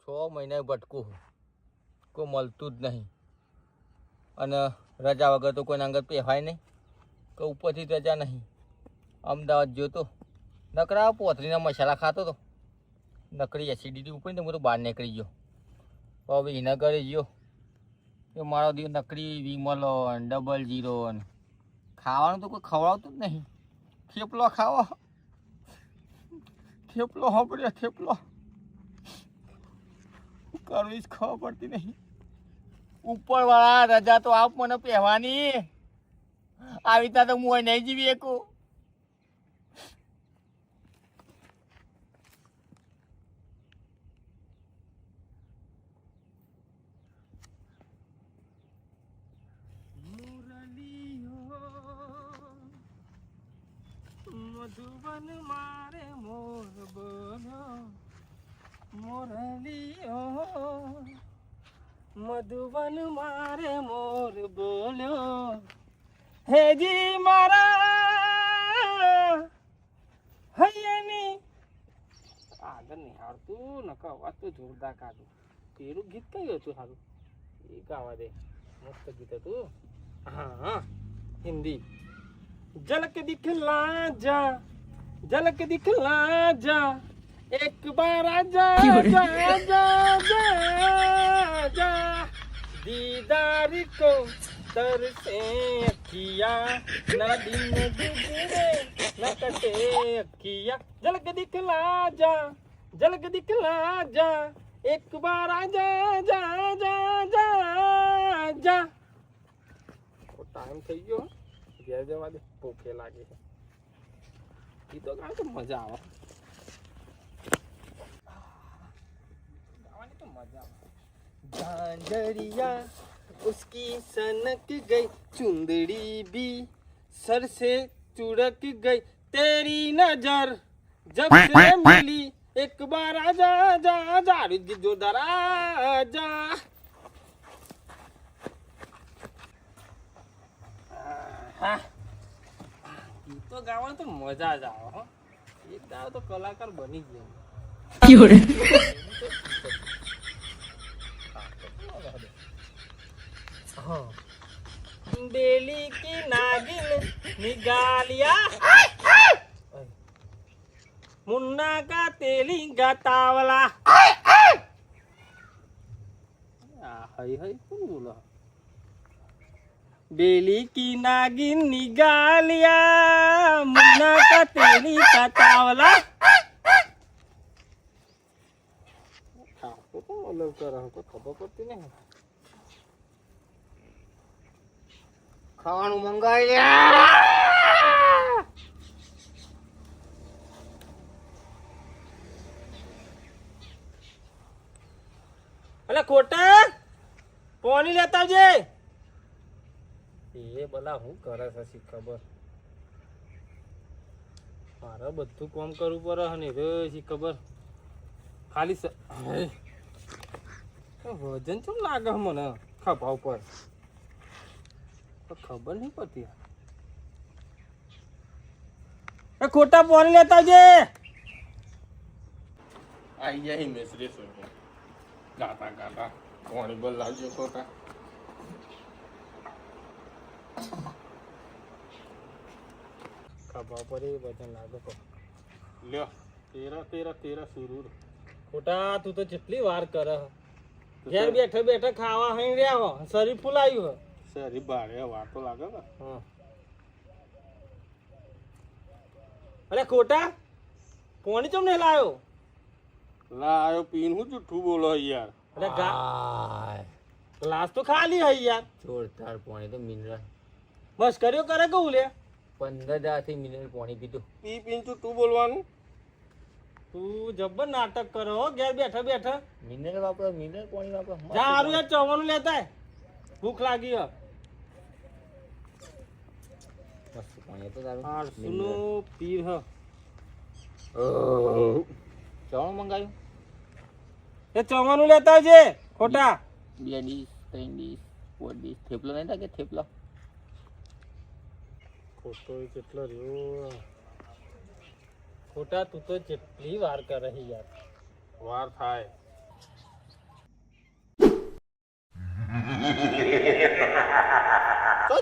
મહિના ભટકું કોઈ મળતું જ નહીં અને રજા વગર તો કોઈના આગળ પહેવાય નહીં કે ઉપરથી રજા નહીં. અમદાવાદ જોતો નકરા પોતરીના મસાલા ખાતો હતો, નકરી એસિડિટી ઉપર ને હું તો બહાર નીકળી ગયો. હવે એના ઘરે ગયો એ મારો દિવસ નકરી વિમલો ડબલ જીરો ખાવાનું તો કોઈ ખવડાવતું જ નહીં. થેપલો ખાવો, થેપલો સાંભળ્યો, થેપલો કરવી જ ખબર પડતી નહીં. ઉપરવાળા રજા તો આપ મને પહેવાની, આવી રીતના તો હું નહીં જીવી શકું. મધુબન મારે મોર બોલ્યો, મોરલીઓ મધુબન મારે મોર બોલ્યો, હેજી મારા હૈયાની આગળ નહીં હારતું નકા અવાજ તો જોરદાર કાઢું. પેલું ગીત કયું હતું સારું એ ગાવા દે, મસ્ત ગીત હતું. હા હા હિન્દી. झलक दिखला जा, झलक दिखला जा, एक बार आजा जा जा जा जा, दीदार को तरसे अखियाँ, ना दिन गुजरे ना कटे अखियाँ. झलक दिखला जा, झलक दिखला जा, एक बार आजा जा जा जा जा. ટાઈમ થઈ ગયો, ઘેર જવા દે, ભૂખે લાગે છે. એ તો ગાય તો મજા આવે, ગાવાની તો મજા આવે. झांझरिया उसकी सनक गई, चुंदड़ी भी सर से चुड़क गई, तेरी नजर जब से मिली एक बार आजा आजा आजा, जोरदार आजा. હા ગીતો ગાવાની તો મજા જ આવે. હો એક દાવ તો કલાકાર બની ગયો. बेली की नागिन निगालिया, मुन्ना का तेली गातावला. हाय हाय कौन बोला? बेली की नागिन निगालिया, मुन्ना का तेली गातावला. तो अलग कर रहा हूँ, खबर पड़ती नहीं. ખાવાનું મંગાવી લે. અલે ખોટા પાણી લેતા આવજે. એ બલા હું કરે છે શી ખબર. મારે બધું કામ કરવું પડે ને રે શી ખબર. ખાલી વજન શું લાગે મને ખભા ઉપર, ખબર નહીં પડતી. ખોટા પાણી લેતા આવજે. આઈ જાય મેસરે ગાતા ગાતા પાણી બોલ લાવજો ખોટા. ખભા પર એ વજન લાગે તો લ્યો. તેરા તેરા તેરા સુરૂર. ખોટા તું તો જેટલી વાર કરે ઘેર બેઠા બેઠા ખાવા હઈ રહ્યા હો, શરીર ફૂલાયું હો. સરી બારે વાતો લાગે ને. હા અરે ખોટા પાણી ચમ નહીં લાયો? લાયો પીન હું જૂઠું બોલો યાર. અરે ગ્લાસ તો ખાલી હઈ યાર. જોરદાર પાણી તો મિનરલ. બસ કર્યો કરે કહું લે 15 થી મિનરલ પાણી પીધું. પી પીન તું બોલવાનું. તું જબર નાટક કરો હો ઘેર બેઠા બેઠા. મિનરલ વાપરો, મિનરલ પાણી વાપરો. જા હારું યાર ચવાનું લેતા, ભૂખ લાગી હે. પાણી તો તારું 800 નો પીર હ. ચવાનું મંગાવ્યું એ ચવાનું લેતા આવજે ખોટા. 2 ડીશ 3 ડીશ 4 ડીશ. થેપલો નહીં થાય કે થેપલો? ખોટો કેટલો રહ્યો ખોટા. તું તો જેટલી વાર કરે યાર. વાર થાય તો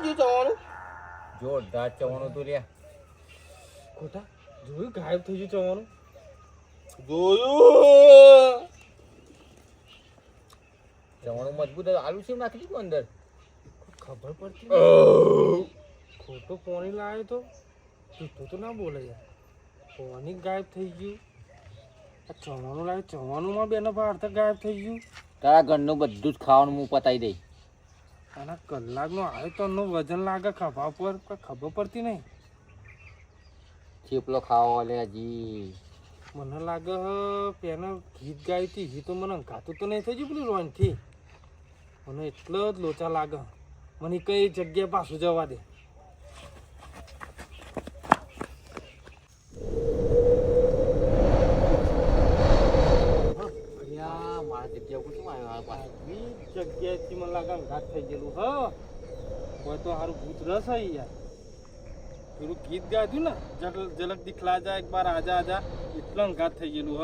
જ ચવાનું જોરદાર ચવાણું તો લ્યા. ખોટા જોયું ગાયબ થઈ ગયું ચવાનું જોયું ચવાણું મજબૂત હતું. આલુ સેવ નાખી દીધું અંદર. ખબર પડતી ખોટું પાણી લાવ્યો તો તું તો ના બોલે યાર પાણી ગાયબ થઈ ગયું આ ચવાનું લાવ્યું ચવાનુંમાં બેનો ભાર ગાયબ થઈ ગયું તારા ઘરનું બધું જ ખાવાનું હું પતાવી દઈ. આના કલાકનો આવે તો એનું વજન લાગે ખભા પર ખબર પડતી નહીં થેપલો ખાવા લે હજી. મને લાગે પેલા ગીત ગાઈ હતી એ તો મને ગાતું તો નહીં થઈ ગયું પેલું રોનથી મને એટલો જ લોચા લાગે મને કઈ જગ્યાએ પાછું જવા દે મારા જગ્યા ઉપર શું આવ્યો? આવી જગ્યાએથી મને લાગે ઘાત થઈ ગયેલું હ કોઈ તો સારું ભૂત રસ હઈ યાર પેલું ગીત ગાયું ને ઝલક દિખલા જા એક બાર આજા આજા એટલા ઘાત થઈ ગયેલું હ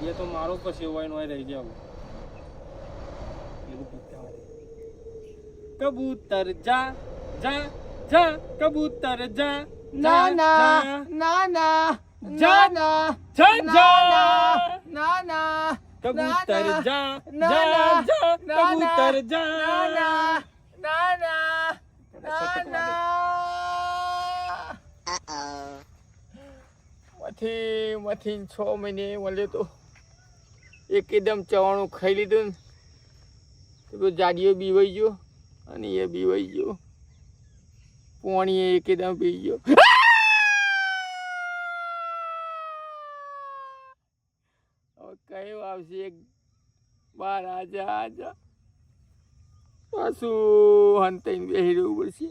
એ તો મારો પછી હોય નો રહી ગયા એવું ગીત ગાવા કબૂતર જા જા જા કબૂતર જા ના ના ના ના જા ના જા જા ના ના કબૂતર જા જા જા કબૂતર જા મથી 6 મહિને મળ્યો તો એકદમ ચવાણું ખાઈ લીધું ને તો જાડીઓ બીવાઈ ગયો અને એ બીવાઈ ગયો પાણી એકદમ પી ગયો. હવે કયું આવશે એક બાર આજા આજા પાછું હંતાઈને બેસી રહેવું પડશે.